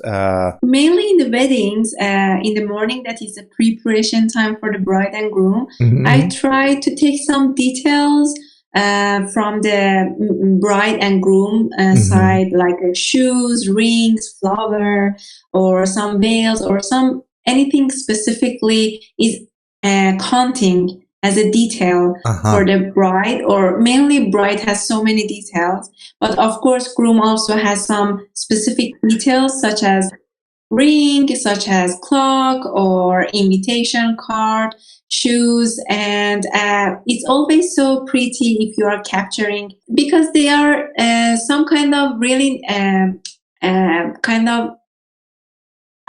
Speaker 1: Mainly in the weddings, in the morning, that is the preparation time for the bride and groom. I try to take some details from the bride and groom side, like shoes, rings, flower, or some veils, or some anything specifically is counting as a detail for the bride, or mainly bride has so many details, but of course groom also has some specific details such as ring, such as clock or invitation card, shoes, and it's always so pretty if you are capturing, because they are some kind of really kind of,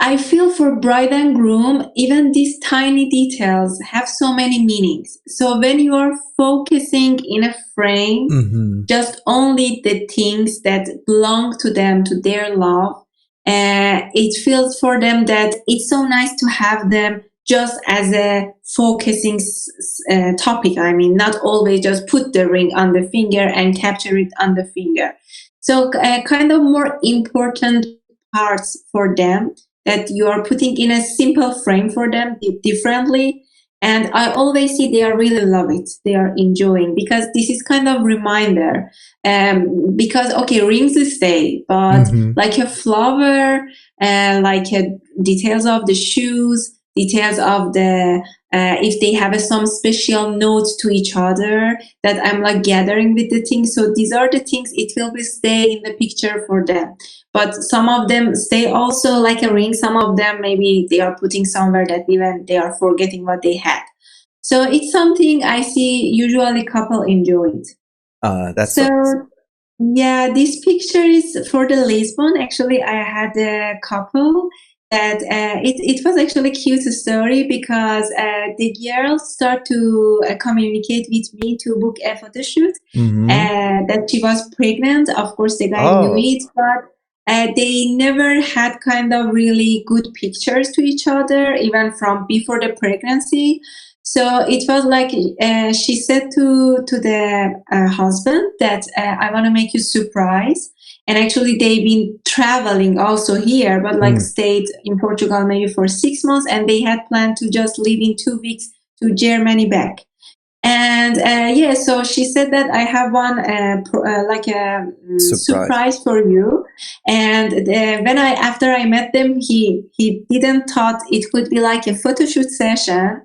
Speaker 1: I feel for bride and groom, even these tiny details have so many meanings. So when you are focusing in a frame, just only the things that belong to them, to their love, it feels for them that it's so nice to have them just as a focusing topic. I mean, not always just put the ring on the finger and capture it on the finger. So kind of more important parts for them that you are putting in a simple frame for them differently. And I always see they are really love it. They are enjoying, because this is kind of reminder. Because okay, rings stay, but like a flower, like details of the shoes, details of the if they have some special notes to each other that I'm like gathering with the things. So these are the things it will be stay in the picture for them. But some of them stay also like a ring. Some of them maybe they are putting somewhere that even they are forgetting what they had. So it's something I see usually couple enjoy it.
Speaker 2: That's
Speaker 1: so.
Speaker 2: Awesome.
Speaker 1: Yeah, this picture is for the Lisbon. Actually, I had a couple that it was actually a cute story, because the girl started to communicate with me to book a photo shoot, that she was pregnant. Of course, the guy knew it, but they never had kind of really good pictures to each other, even from before the pregnancy. So it was like she said to the husband that I want to make you surprise. And actually they've been traveling also here, but like stayed in Portugal maybe for 6 months, and they had planned to just leave in 2 weeks to Germany back. And yeah, so she said that I have one like a surprise for you. And when after I met them, he didn't thought it could be like a photo shoot session.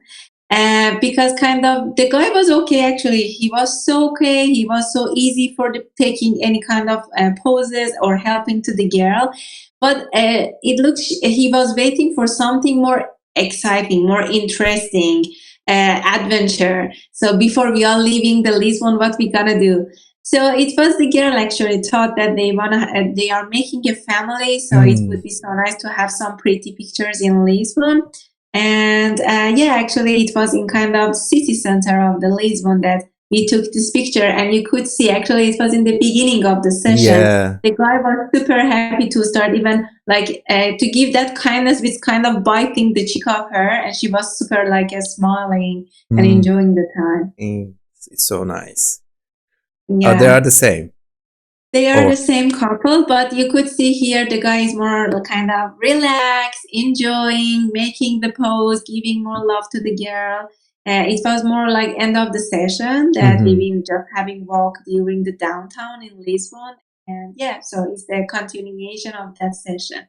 Speaker 1: Because kind of the guy was okay, actually he was so okay, he was so easy for taking any kind of poses or helping to the girl, but it looks he was waiting for something more exciting, more interesting, adventure. So before we are leaving the Lisbon, what we gonna do? So it was the girl actually thought that they are making a family, so it would be so nice to have some pretty pictures in Lisbon. And yeah, actually it was in kind of city center of the Lisbon that we took this picture, and you could see actually it was in the beginning of the session.
Speaker 2: Yeah.
Speaker 1: The guy was super happy to start even like to give that kindness with kind of biting the cheek of her, and she was super like smiling and enjoying the time.
Speaker 2: It's so nice.
Speaker 1: Yeah.
Speaker 2: They are the same.
Speaker 1: They are the same couple, but you could see here the guy is more kind of relaxed, enjoying, making the pose, giving more love to the girl. It was more like end of the session that we've been just having walk during the downtown in Lisbon. And yeah, so it's the continuation of that session.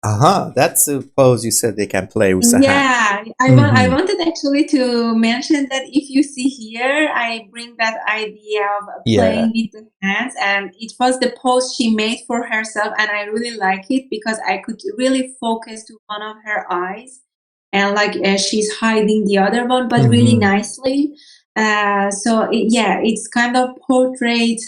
Speaker 2: That's a pose you said they can play with the hand.
Speaker 1: Yeah, I wanted actually to mention that if you see here, I bring that idea of
Speaker 2: Yeah.
Speaker 1: playing with the hands, and it was the pose she made for herself, and I really like it because I could really focus to one of her eyes, and like she's hiding the other one, but really nicely. Yeah, it's kind of portrait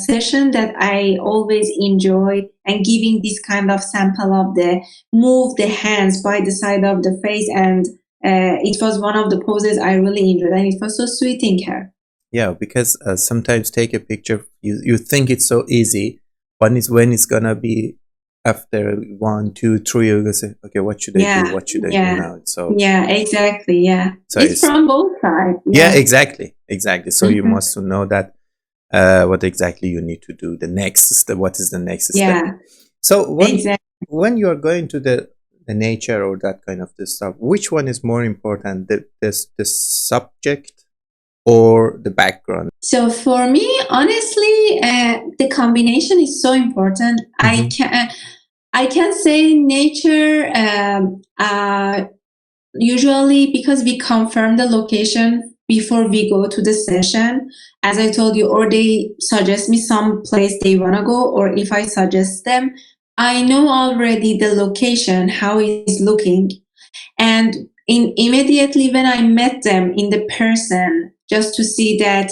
Speaker 1: session that I always enjoy, and giving this kind of sample of the move the hands by the side of the face, and it was one of the poses I really enjoyed, and it was so sweet in her.
Speaker 2: Yeah, because sometimes take a picture, you think it's so easy, but it's when it's gonna be after 1, 2, 3, you're gonna say, okay, what should I do? What should I do now? So
Speaker 1: Yeah, exactly. Yeah,
Speaker 2: so
Speaker 1: it's from both sides.
Speaker 2: yeah, exactly. So you
Speaker 1: Mhm.
Speaker 2: must know that what exactly you need to do. The next step. What is the next step?
Speaker 1: Yeah,
Speaker 2: So
Speaker 1: exactly.
Speaker 2: when you are going to the nature or that kind of this stuff, which one is more important? The subject or the background?
Speaker 1: So for me, honestly, the combination is so important. I can say nature. Usually, because we confirm the location before we go to the session, as I told you, or they suggest me some place they want to go, or if I suggest them, I know already the location, how it's looking. And immediately when I met them in the person, just to see that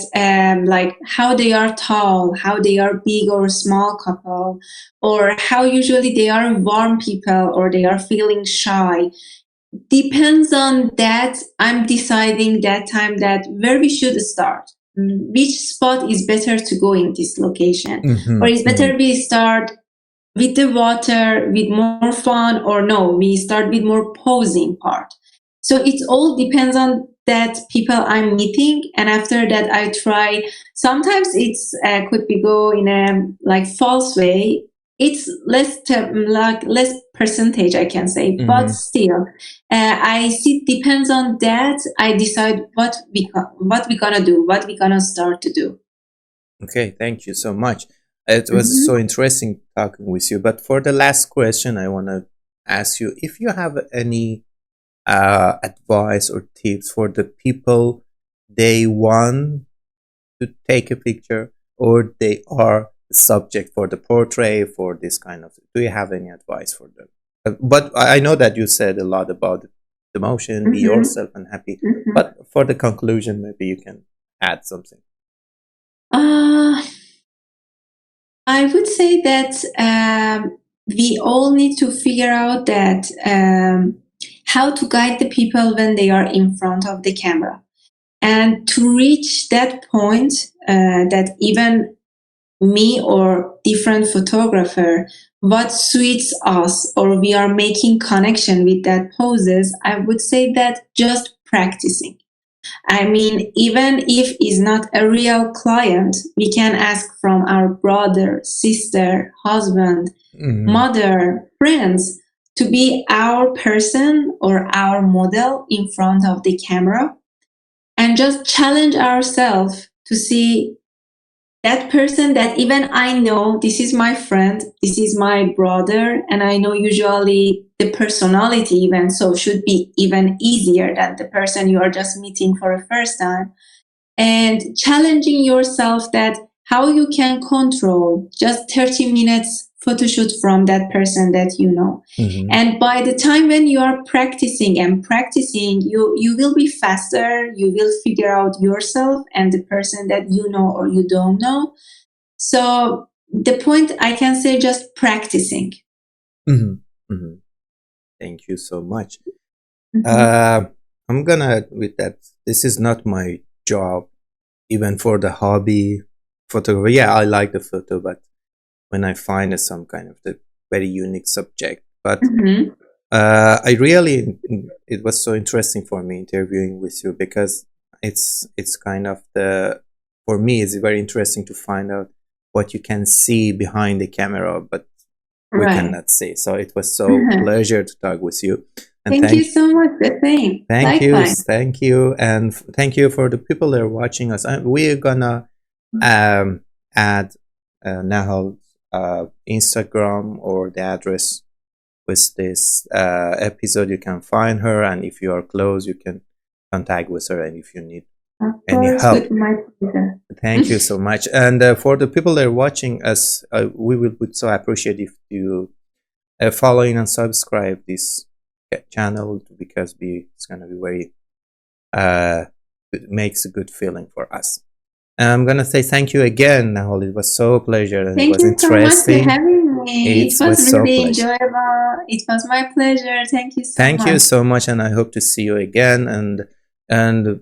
Speaker 1: like how they are tall, how they are big or small couple, or how usually they are warm people or they are feeling shy, depends on that. I'm deciding that time that where we should start, which spot is better to go in this location, or is better we start with the water with more fun, or no, we start with more posing part. So it all depends on that people I'm meeting, and after that I try. Sometimes it's could be go in a like false way. It's like less percentage, I can say, but still I see depends on that. I decide what we gonna do, what we gonna start to do.
Speaker 2: Okay, thank you so much. It was so interesting talking with you. But for the last question, I want to ask you if you have any advice or tips for the people they want to take a picture or they are the subject for the portrait for this kind of. Do you have any advice for them? But I know that you said a lot about the motion, be yourself and happy. But for the conclusion, maybe you can add something.
Speaker 1: I would say that we all need to figure out that how to guide the people when they are in front of the camera, and to reach that point that even me or different photographer, what suits us, or we are making connection with that poses. I would say that just practicing. I mean, even if is not a real client, we can ask from our brother, sister, husband, mother, friends to be our person or our model in front of the camera, and just challenge ourselves to see that person that even I know this is my friend, this is my brother, and I know usually the personality even so should be even easier than the person you are just meeting for the first time. And challenging yourself that how you can control just 30 minutes photo shoot from that person that you know. And by the time when you are practicing and practicing, you will be faster, you will figure out yourself and the person that you know or you don't know. So the point I can say just practicing.
Speaker 2: Thank you so much. I'm gonna with that. This is not my job, even for the hobby photography. Yeah, I like the photo, but when I find some kind of the very unique subject, but I really, it was so interesting for me interviewing with you because it's kind of the, for me it's very interesting to find out what you can see behind the camera, but we cannot see. So it was so pleasure to talk with you. And
Speaker 1: thank you so much. The same.
Speaker 2: Thank you,
Speaker 1: Likewise.
Speaker 2: thank you, and thank you for the people that are watching us. We're gonna add Nahal's Instagram or the address with this episode. You can find her, and if you are close, you can contact with her, and if you need
Speaker 1: Of
Speaker 2: any
Speaker 1: course,
Speaker 2: help.
Speaker 1: with my pleasure.
Speaker 2: Thank you so much. And for the people that are watching us, we would so appreciate if you following and subscribe this channel, because it's going to be very it makes a good feeling for us. And I'm going to say thank you again, Nahal. It was so a pleasure, and
Speaker 1: Thank
Speaker 2: it was
Speaker 1: you so much
Speaker 2: interesting.
Speaker 1: for having me. It was
Speaker 2: so
Speaker 1: really
Speaker 2: pleasure.
Speaker 1: enjoyable. It was my pleasure. Thank you so much.
Speaker 2: Thank you so much, and I hope to see you again, and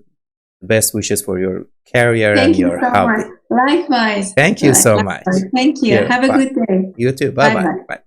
Speaker 2: best wishes for your career and your health.
Speaker 1: Likewise.
Speaker 2: Thank you so much.
Speaker 1: Thank you. Have a good day.
Speaker 2: You too. Bye-bye. Bye.